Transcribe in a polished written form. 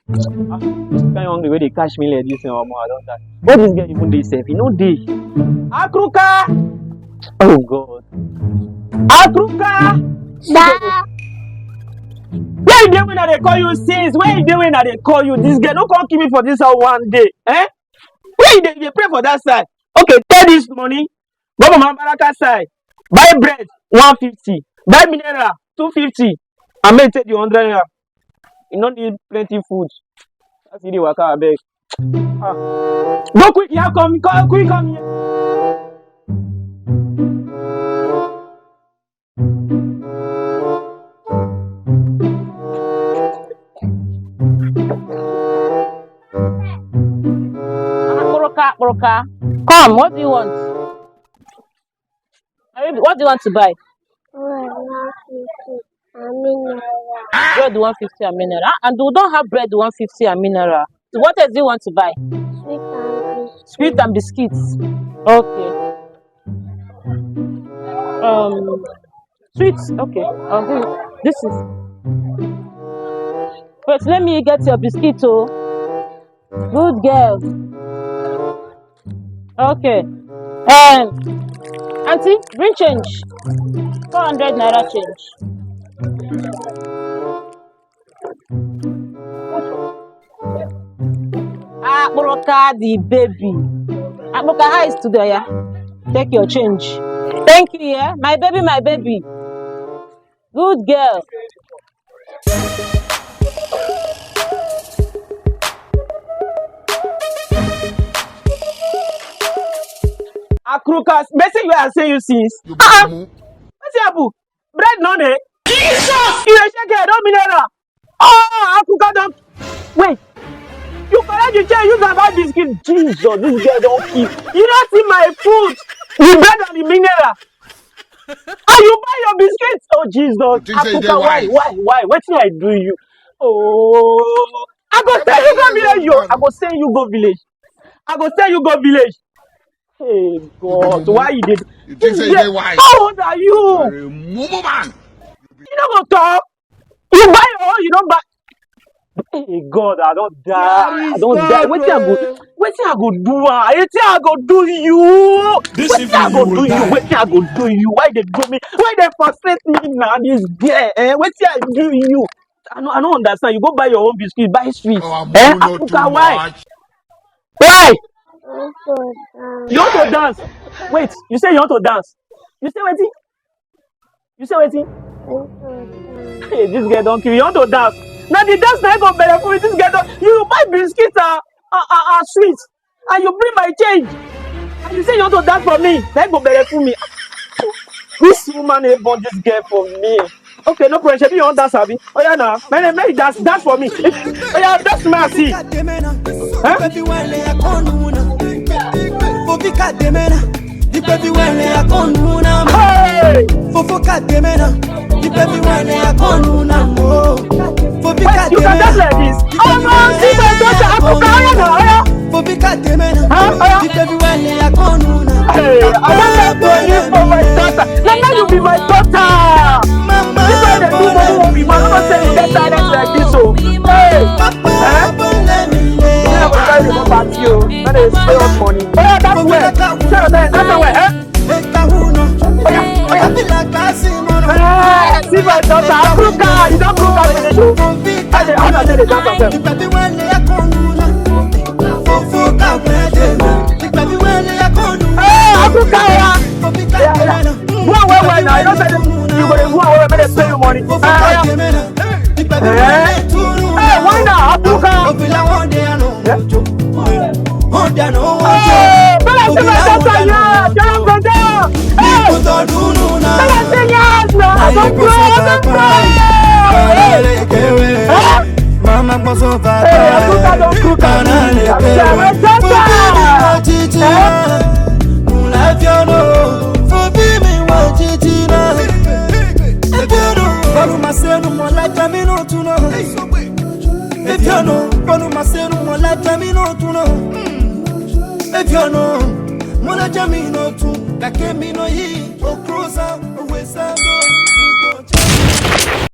Kind hungry where they catch me like this, I don't die. What this girl even dey safe? You know day. Akruka! Oh God. Akruka! Where you doing when they call you sis? Where you doing when they call you? This girl don't come kill me for this house one day. Eh? Where they pray for that side? Okay, take this money. Go to Mambaraka side. Buy bread 150. Buy mineral 250. And make take the 100 naira. You don't need plenty food. That's the waka I beg. Go quick, yeah, come quick, come here. AKURUKA, come, what do you want? What do you want to buy? Bread 150 and mineral. And we don't have bread 150 and mineral. So what else do you want to buy? Sweet and biscuits. Okay. Sweets. Okay. This is. Wait, let me get your biscuit. Oh, good girl. Okay. Auntie, bring change. 400 naira change. AKURUKA the baby. AKURUKA, how is today? Yeah? Take your change. Thank you, yeah. My baby, my baby. Good girl. AKURUKA, message you are saying you sis. What's your boo? Bread no dey. Jesus! You shake it, don't mineral. Oh, AKURUKA don't. Wait. You collect the chair, use about biscuit. Jesus, this girl don't keep. You don't see my food. The bread and the mineral. And you buy your biscuits. Oh Jesus. AKURUKA, why? What thing I do you? Oh, I go send you go village, yo. I go send you go village. I go send you go village. Hey God, why you did? You think say they wise? How old are you? You're a mumu man. You don't go talk. You buy your own, you don't buy. Hey God, I don't die. I don't die. Wait till I go do. Wait till I go do you. This Wait till I evening go you will do you. die. Wait till I go do you. Why they do me? Why they frustrate me now? This girl. Wait till I do you. I don't understand. You go buy your own biscuit, buy sweet. Oh, mumu no too AKURUKA, why? much. Why? You want to dance? Wait, you say you want to dance? You say waiting? You say waiting? Hey, this girl don't kill you. You want to dance? Now the dance now go better for me. This girl don't. You buy biscuits and sweets, and you bring my change, and you say you want to dance for me. That go better for me. This woman ain't born this girl for me. Okay, no problem. Shebi you want dance, Abi? Oh yeah, now. Maybe dance for me. Oh yeah, dance me, see. Huh? Hey! Wait, you can dance like this. Oh no, see my daughter, AKURUKA, oh yeah. Hey, I don't like you for my daughter. Now you be my daughter. This one they do money be man. I'm not saying that silence like this. So, hey, you never try to go back to you. That is pay us money. Oh yeah, that's where. That's where. See my daughter, AKURUKA. You don't cook out in the show. I don't say they dance themselves. AKURUKA, yeah. Go away now. You don't say you go to go away, but they pay you money. Hey, why now, AKURUKA? Hey, but I see my daughter, yeah. Don't go down. Hey, but I say yes, no. Don't cry. Mama poso papa, AKURUKA don't cook out. Yeah, my daughter. If you know, Mona Jamino too, Kakemino ye, O Cruiser,